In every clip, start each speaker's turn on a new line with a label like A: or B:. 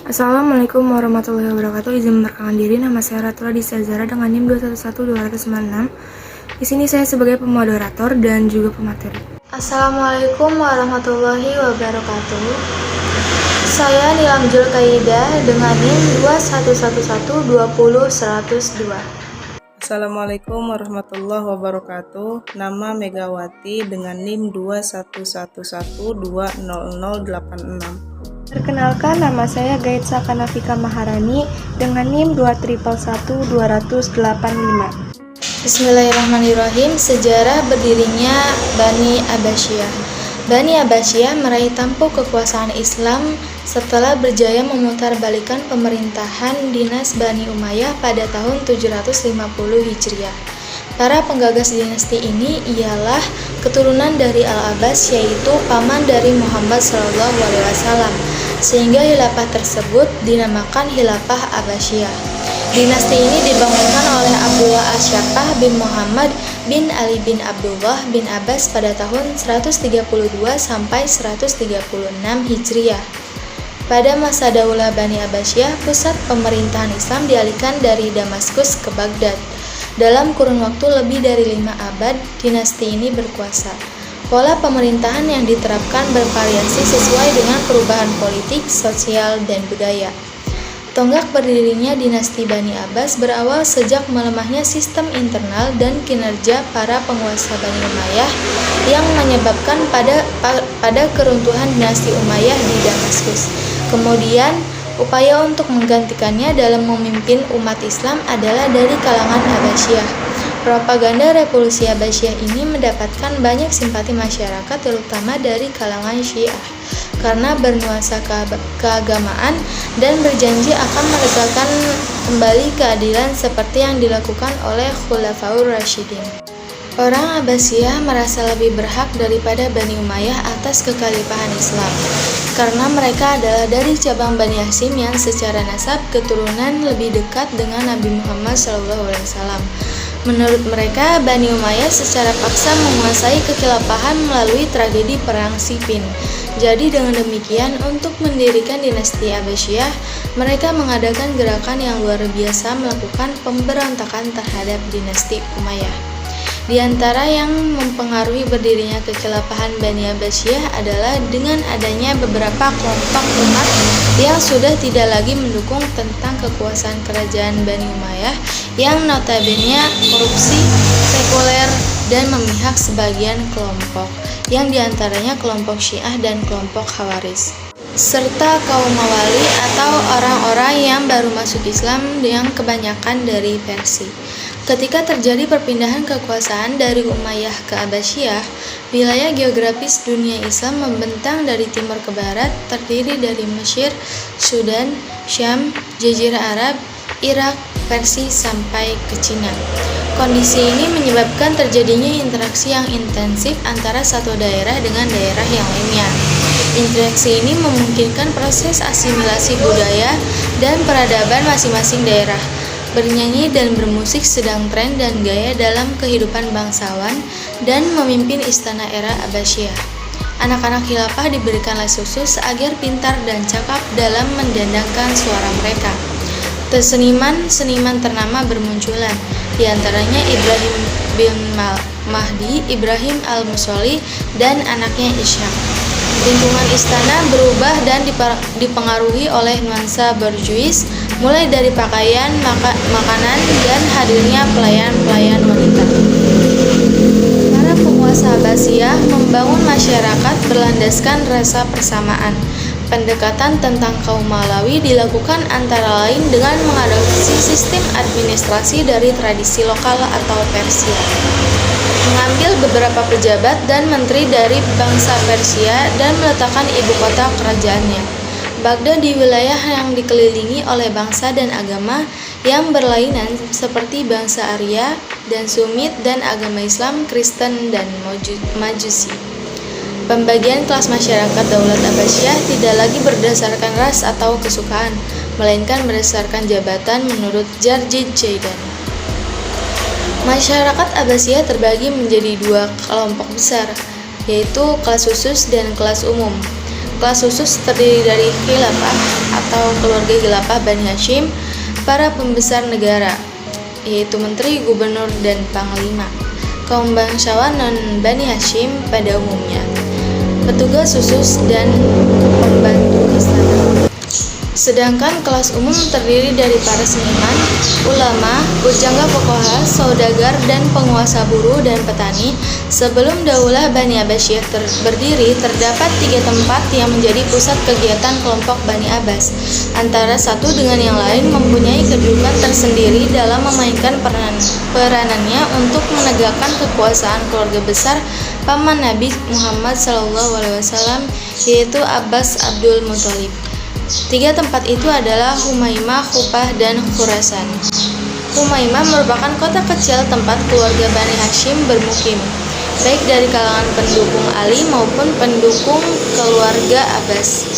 A: Assalamualaikum warahmatullahi wabarakatuh. Izin memperkenalkan diri, nama saya Ratula Disazara dengan NIM 211296. Di sini saya sebagai pemoderator dan juga pemateri.
B: Assalamualaikum warahmatullahi wabarakatuh. Saya Nilamjul Kaidah dengan NIM 2111200102.
C: Assalamualaikum warahmatullahi wabarakatuh. Nama Megawati dengan NIM 2111200086.
D: Perkenalkan, nama saya Gaitsa Kanafika Maharani dengan NIM 21112085.
B: Bismillahirrahmanirrahim. Sejarah berdirinya Bani Abbasiyah. Bani Abbasiyah meraih tampuk kekuasaan Islam setelah berjaya memutarbalikkan pemerintahan dinas Bani Umayyah pada tahun 750 Hijriah. Para penggagas dinasti ini ialah keturunan dari Al-Abbas, yaitu paman dari Muhammad SAW, sehingga khilafah tersebut dinamakan Khilafah Abbasiyah. Dinasti ini dibangunkan oleh Abdullah Asyafah bin Muhammad bin Ali bin Abdullah bin Abbas pada tahun 132 sampai 136 Hijriah. Pada masa Daulah Bani Abbasiyah, pusat pemerintahan Islam dialihkan dari Damaskus ke Baghdad. Dalam kurun waktu lebih dari 5 abad, dinasti ini berkuasa. Pola pemerintahan yang diterapkan bervariasi sesuai dengan perubahan politik, sosial, dan budaya. Tonggak berdirinya dinasti Bani Abbas berawal sejak melemahnya sistem internal dan kinerja para penguasa Bani Umayyah yang menyebabkan pada keruntuhan dinasti Umayyah di Damaskus. Kemudian, upaya untuk menggantikannya dalam memimpin umat Islam adalah dari kalangan Abbasiyah. Propaganda revolusi Abbasiyah ini mendapatkan banyak simpati masyarakat, terutama dari kalangan Syiah, karena bernuansa keagamaan dan berjanji akan menegakkan kembali keadilan seperti yang dilakukan oleh Khulafaur Rasyidin. Orang Abbasiyah merasa lebih berhak daripada Bani Umayyah atas kekhalifahan Islam, karena mereka adalah dari cabang Bani Hashim yang secara nasab keturunan lebih dekat dengan Nabi Muhammad SAW. Menurut mereka, Bani Umayyah secara paksa menguasai kekhilafahan melalui tragedi Perang Siffin. Jadi dengan demikian, untuk mendirikan dinasti Abbasiyah, mereka mengadakan gerakan yang luar biasa melakukan pemberontakan terhadap dinasti Umayyah. Di antara yang mempengaruhi berdirinya kekhilafahan Bani Abbasiyah adalah dengan adanya beberapa kelompok umat yang sudah tidak lagi mendukung tentang kekuasaan kerajaan Bani Umayyah yang notabene korupsi, sekuler, dan memihak sebagian kelompok, yang diantaranya kelompok Syiah dan kelompok Khawarij, serta kaum Mawali atau orang-orang yang baru masuk Islam yang kebanyakan dari Persia. Ketika terjadi perpindahan kekuasaan dari Umayyah ke Abbasiyah, wilayah geografis dunia Islam membentang dari timur ke barat, terdiri dari Mesir, Sudan, Syam, Jazirah Arab, Irak, Persia, sampai ke Cina. Kondisi ini menyebabkan terjadinya interaksi yang intensif antara satu daerah dengan daerah yang lainnya. Interaksi ini memungkinkan proses asimilasi budaya dan peradaban masing-masing daerah. Bernyanyi dan bermusik sedang tren dan gaya dalam kehidupan bangsawan dan memimpin istana era Abbasiyah. Anak-anak khilafah diberikan les khusus agar pintar dan cakap dalam mendendangkan suara mereka. Seniman ternama bermunculan, di antaranya Ibrahim bin Mahdi, Ibrahim al-Musolli, dan anaknya Ishaq. Lingkungan istana berubah dan dipengaruhi oleh nuansa borjuis, mulai dari pakaian, makanan, dan hadirnya pelayan-pelayan wanita. Para penguasa Abbasiyah membangun masyarakat berlandaskan rasa persamaan. Pendekatan tentang kaum Malawi dilakukan antara lain dengan mengadopsi sistem administrasi dari tradisi lokal atau Persia, mengambil beberapa pejabat dan menteri dari bangsa Persia dan meletakkan ibu kota kerajaannya, Baghdad, di wilayah yang dikelilingi oleh bangsa dan agama yang berlainan seperti bangsa Arya dan Sumit dan agama Islam, Kristen, dan Majusi. Pembagian kelas masyarakat Daulat Abbasiyah tidak lagi berdasarkan ras atau kesukaan, melainkan berdasarkan jabatan menurut Jarjid Jaidan. Masyarakat Abbasiyah terbagi menjadi dua kelompok besar, yaitu kelas khusus dan kelas umum. Kelas khusus terdiri dari khilafah atau keluarga khilafah Bani Hashim, para pembesar negara, yaitu menteri, gubernur, dan panglima, kaum bangsawan non-Bani Hashim pada umumnya, petugas khusus, dan pembantu istana. Sedangkan kelas umum terdiri dari para seniman, ulama, pujangga pokoha, saudagar, dan penguasa buruh dan petani. Sebelum Daulah Bani Abbasiyah berdiri, terdapat 3 tempat yang menjadi pusat kegiatan kelompok Bani Abbas. Antara satu dengan yang lain mempunyai kedudukan tersendiri dalam memainkan peranannya untuk menegakkan kekuasaan keluarga besar paman Nabi Muhammad SAW, yaitu Abbas Abdul Muthalib. 3 tempat itu adalah Humaimah, Kufah, dan Khurasan. Humaimah merupakan kota kecil tempat keluarga Bani Hashim bermukim, baik dari kalangan pendukung Ali maupun pendukung keluarga Abbas.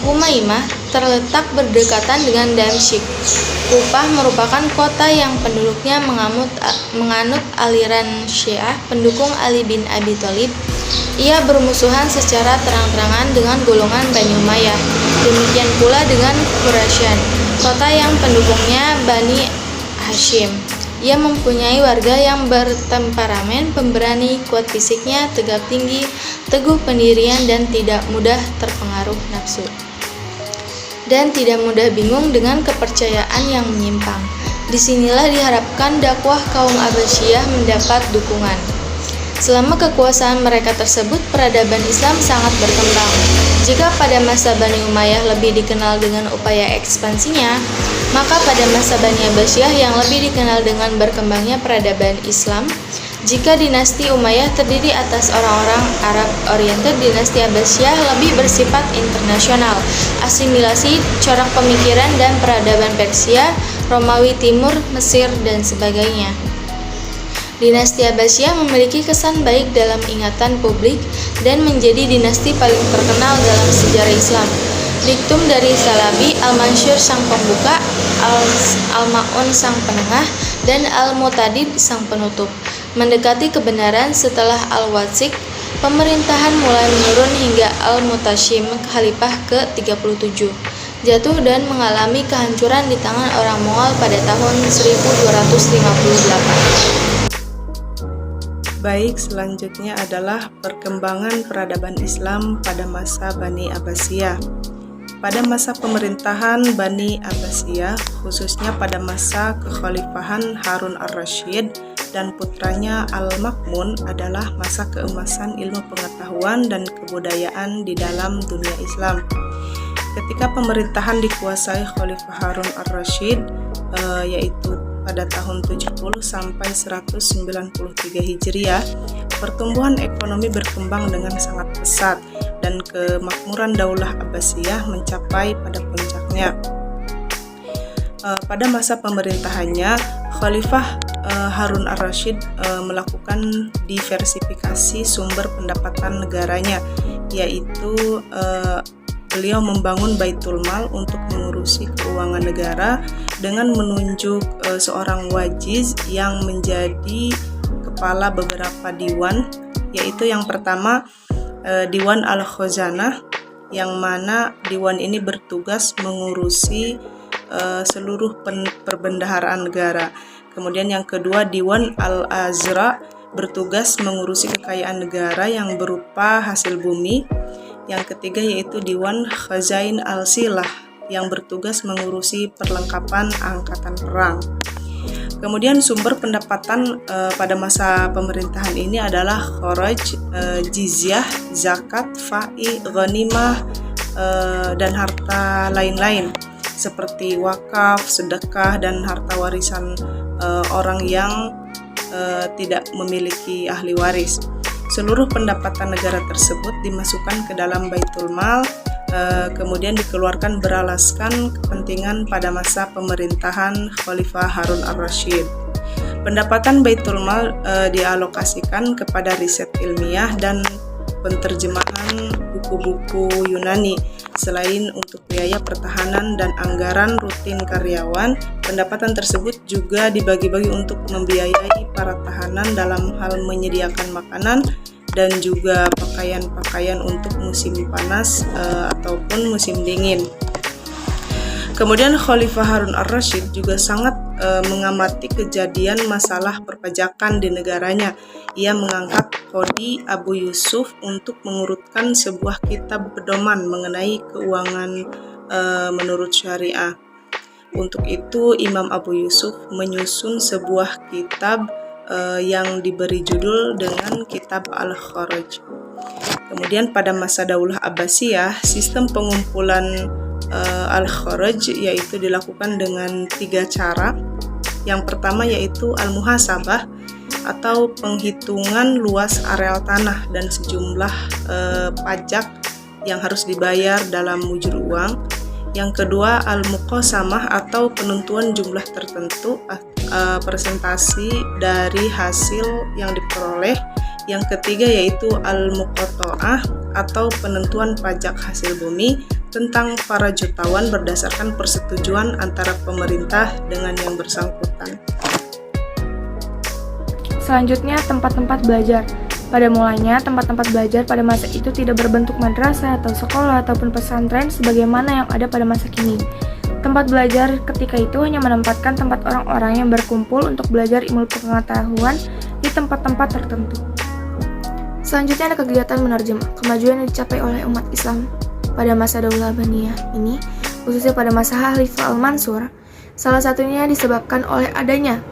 B: Humaimah terletak berdekatan dengan Damsyik. Kufah merupakan kota yang penduduknya menganut aliran Syiah pendukung Ali bin Abi Thalib. Ia bermusuhan secara terang-terangan dengan golongan Bani Umayyah. Demikian pula dengan Khurasan, kota yang pendukungnya Bani Hashim. Ia mempunyai warga yang bertemperamen, pemberani, kuat fisiknya, tegak tinggi, teguh pendirian, dan tidak mudah terpengaruh nafsu, dan tidak mudah bingung dengan kepercayaan yang menyimpang. Disinilah diharapkan dakwah kaum Abbasiyah mendapat dukungan. Selama kekuasaan mereka tersebut, peradaban Islam sangat berkembang. Jika pada masa Bani Umayyah lebih dikenal dengan upaya ekspansinya, maka pada masa Bani Abbasiyah yang lebih dikenal dengan berkembangnya peradaban Islam. Jika dinasti Umayyah terdiri atas orang-orang Arab oriented, dinasti Abbasiyah lebih bersifat internasional, asimilasi, corak pemikiran dan peradaban Persia, Romawi Timur, Mesir, dan sebagainya. Dinasti Abbasiyah memiliki kesan baik dalam ingatan publik dan menjadi dinasti paling terkenal dalam sejarah Islam. Diktum dari Salabi, Al-Mansyur sang pembuka, Al-Ma'un sang penengah, dan Al-Mutadid sang penutup. Mendekati kebenaran setelah Al-Watsik, pemerintahan mulai menurun hingga Al-Mutashim, khalifah ke-37, jatuh dan mengalami kehancuran di tangan orang Mongol pada tahun 1258.
C: Baik, selanjutnya adalah perkembangan peradaban Islam pada masa Bani Abbasiyah. Pada masa pemerintahan Bani Abbasiyah, khususnya pada masa kekhalifahan Harun ar-Rasyid dan putranya Al-Ma'mun, adalah masa keemasan ilmu pengetahuan dan kebudayaan di dalam dunia Islam. Ketika pemerintahan dikuasai Khalifah Harun ar-Rasyid, yaitu pada tahun 70 sampai 193 Hijriah, pertumbuhan ekonomi berkembang dengan sangat pesat dan kemakmuran Daulah Abbasiyah mencapai pada puncaknya. Pada masa pemerintahannya, Khalifah Harun ar-Rasyid melakukan diversifikasi sumber pendapatan negaranya, yaitu beliau membangun Baitul Mal untuk mengurusi keuangan negara dengan menunjuk seorang wajiz yang menjadi kepala beberapa diwan, yaitu yang pertama Diwan Al-Khazanah, yang mana diwan ini bertugas mengurusi seluruh perbendaharaan negara. Kemudian yang kedua Diwan Al-Azra, bertugas mengurusi kekayaan negara yang berupa hasil bumi. Yang ketiga yaitu Diwan Khazain Al-Silah, yang bertugas mengurusi perlengkapan angkatan perang. Kemudian sumber pendapatan pada masa pemerintahan ini adalah kharaj, jizyah, zakat, fa'i, ghanimah, dan harta lain-lain seperti wakaf, sedekah, dan harta warisan orang yang tidak memiliki ahli waris. Seluruh pendapatan negara tersebut dimasukkan ke dalam Baitul Mal, kemudian dikeluarkan beralaskan kepentingan pada masa pemerintahan Khalifah Harun ar-Rasyid. Pendapatan Baitul Mal dialokasikan kepada riset ilmiah dan penterjemahan buku-buku Yunani. Selain untuk biaya pertahanan dan anggaran rutin karyawan, pendapatan tersebut juga dibagi-bagi untuk membiayai para tahanan dalam hal menyediakan makanan, dan juga pakaian-pakaian untuk musim panas ataupun musim dingin. Kemudian Khalifah Harun ar-Rasyid juga sangat mengamati kejadian masalah perpajakan di negaranya. Ia mengangkat Qadhi Abu Yusuf untuk mengurutkan sebuah kitab pedoman mengenai keuangan menurut syariah. Untuk itu Imam Abu Yusuf menyusun sebuah kitab yang diberi judul dengan Kitab Al-Kharaj. Kemudian pada masa Daulah Abbasiyah, sistem pengumpulan Al-Kharaj yaitu dilakukan dengan 3 cara. Yang pertama yaitu Al-Muhasabah atau penghitungan luas areal tanah dan sejumlah pajak yang harus dibayar dalam mujur uang. Yang kedua Al-Muqasamah atau penentuan jumlah tertentu presentasi dari hasil yang diperoleh. Yang ketiga yaitu Al-Muqatta'ah atau penentuan pajak hasil bumi tentang para jutawan berdasarkan persetujuan antara pemerintah dengan yang bersangkutan.
A: Selanjutnya, tempat-tempat belajar. Pada mulanya, tempat-tempat belajar pada masa itu tidak berbentuk madrasah atau sekolah ataupun pesantren sebagaimana yang ada pada masa kini. Tempat belajar ketika itu hanya menempatkan tempat orang-orang yang berkumpul untuk belajar ilmu pengetahuan di tempat-tempat tertentu. Selanjutnya ada kegiatan menerjemah, kemajuan yang dicapai oleh umat Islam pada masa Daulah Baniyah ini, khususnya pada masa Khalifah Al-Mansur, salah satunya disebabkan oleh adanya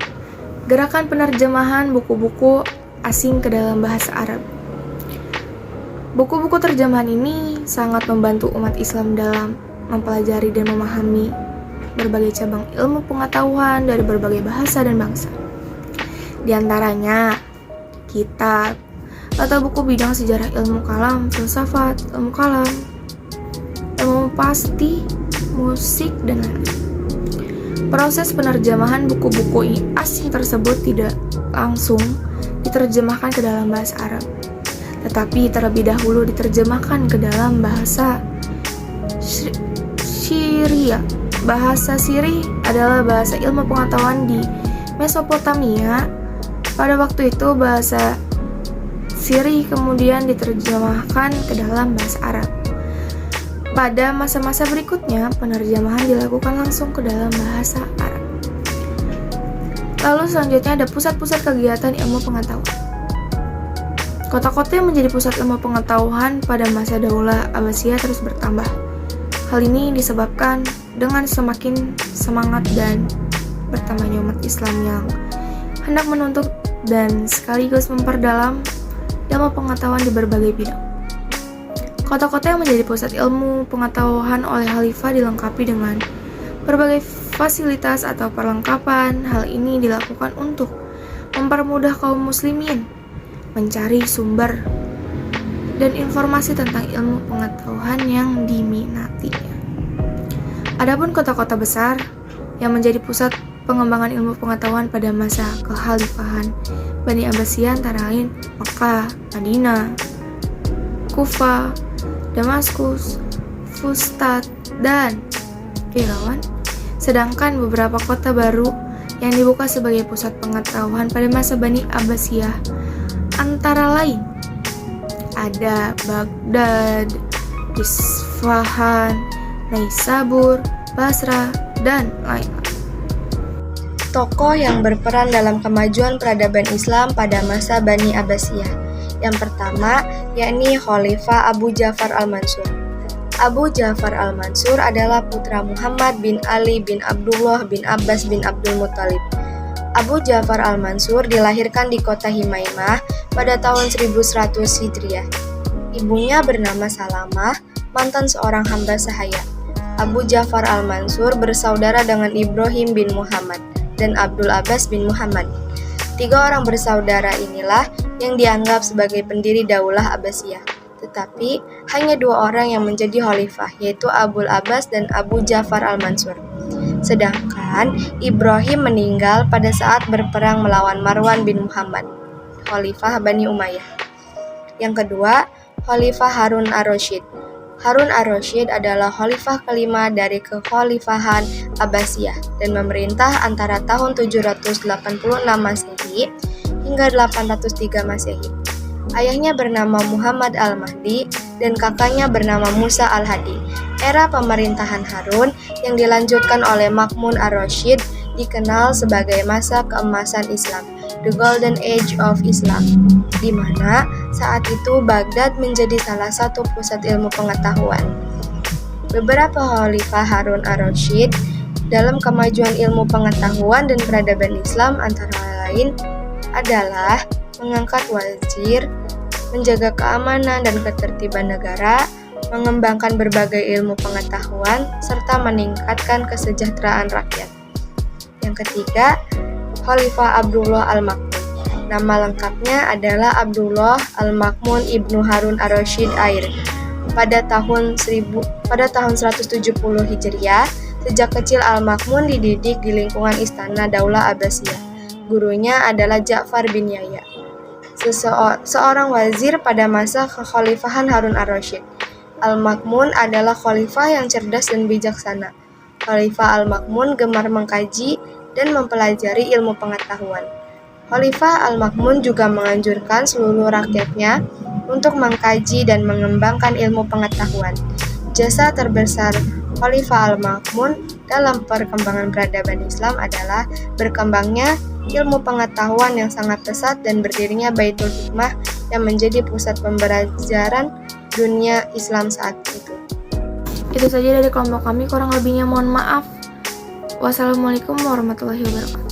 A: gerakan penerjemahan buku-buku asing ke dalam bahasa Arab. Buku-buku terjemahan ini sangat membantu umat Islam dalam mempelajari dan memahami berbagai cabang ilmu pengetahuan dari berbagai bahasa dan bangsa. Di antaranya kitab atau buku bidang sejarah ilmu kalam, filsafat, ilmu kalam, ilmu pasti, musik, dan lain-lain. Proses penerjemahan buku-buku asing tersebut tidak langsung diterjemahkan ke dalam bahasa Arab, tetapi terlebih dahulu diterjemahkan ke dalam bahasa Syria. Bahasa Siri adalah bahasa ilmu pengetahuan di Mesopotamia. Pada waktu itu bahasa Siri kemudian diterjemahkan ke dalam bahasa Arab. Pada masa-masa berikutnya, penerjemahan dilakukan langsung ke dalam bahasa Arab. Lalu selanjutnya ada pusat-pusat kegiatan ilmu pengetahuan. Kota-kota yang menjadi pusat ilmu pengetahuan pada masa Daulah Abbasiyah terus bertambah. Hal ini disebabkan dengan semakin semangat dan bertambahnya umat Islam yang hendak menuntut dan sekaligus memperdalam ilmu pengetahuan di berbagai bidang. Kota-kota yang menjadi pusat ilmu pengetahuan oleh khalifah dilengkapi dengan berbagai fasilitas atau perlengkapan. Hal ini dilakukan untuk mempermudah kaum muslimin mencari sumber dan informasi tentang ilmu pengetahuan yang diminatinya. Adapun kota-kota besar yang menjadi pusat pengembangan ilmu pengetahuan pada masa kekhalifahan Bani Abbasiyah antara lain Makkah, Madinah, Kufah, Damaskus, Fustat, dan Irawan. Sedangkan beberapa kota baru yang dibuka sebagai pusat pengetahuan pada masa Bani Abbasiyah antara lain ada Baghdad, Isfahan, Naisabur, Basra, dan lain-lain.
B: Tokoh yang berperan dalam kemajuan peradaban Islam pada masa Bani Abbasiyah. Yang pertama, yakni Khalifah Abu Ja'far Al-Mansur. Abu Ja'far Al-Mansur adalah putra Muhammad bin Ali bin Abdullah bin Abbas bin Abdul Muttalib. Abu Ja'far Al-Mansur dilahirkan di kota Himaimah pada tahun 1100 Hijriah. Ibunya bernama Salamah, mantan seorang hamba sahaya. Abu Ja'far Al-Mansur bersaudara dengan Ibrahim bin Muhammad dan Abdul Abbas bin Muhammad. 3 orang bersaudara inilah yang dianggap sebagai pendiri Daulah Abbasiyah. Tetapi hanya 2 orang yang menjadi khalifah, yaitu Abul Abbas dan Abu Ja'far Al-Mansur. Sedangkan Ibrahim meninggal pada saat berperang melawan Marwan bin Muhammad, khalifah Bani Umayyah. Yang kedua, Khalifah Harun ar-Rasyid. Harun ar-Rasyid adalah khalifah kelima dari kekhalifahan Abbasiyah dan memerintah antara tahun 786 Masehi hingga 803 Masehi. Ayahnya bernama Muhammad Al-Mahdi dan kakaknya bernama Musa Al-Hadi. Era pemerintahan Harun yang dilanjutkan oleh Ma'mun ar-Rasyid dikenal sebagai masa keemasan Islam, the Golden Age of Islam, di mana saat itu Baghdad menjadi salah satu pusat ilmu pengetahuan. Beberapa khalifah Harun ar-Rasyid dalam kemajuan ilmu pengetahuan dan peradaban Islam antara lain adalah mengangkat wazir, menjaga keamanan dan ketertiban negara, mengembangkan berbagai ilmu pengetahuan, serta meningkatkan kesejahteraan rakyat. Yang ketiga, Khalifah Abdullah Al-Ma'mun. Nama lengkapnya adalah Abdullah Al-Ma'mun Ibnu Harun ar-Rasyid Air. Pada tahun 170 Hijriah, sejak kecil Al-Ma'mun dididik di lingkungan istana Daulah Abbasiyah. Gurunya adalah Ja'far bin Yahya, seorang wazir pada masa kekhalifahan Harun ar-Rasyid. Al-Ma'mun adalah khalifah yang cerdas dan bijaksana. Khalifah Al-Ma'mun gemar mengkaji dan mempelajari ilmu pengetahuan. Khalifah Al-Ma'mun juga menganjurkan seluruh rakyatnya untuk mengkaji dan mengembangkan ilmu pengetahuan. Jasa terbesar Khalifah Al-Ma'mun dalam perkembangan peradaban Islam adalah berkembangnya ilmu pengetahuan yang sangat pesat dan berdirinya Baitul Hikmah yang menjadi pusat pembelajaran dunia Islam saat itu.
A: Itu saja dari kelompok kami, kurang lebihnya mohon maaf. Wassalamualaikum warahmatullahi wabarakatuh.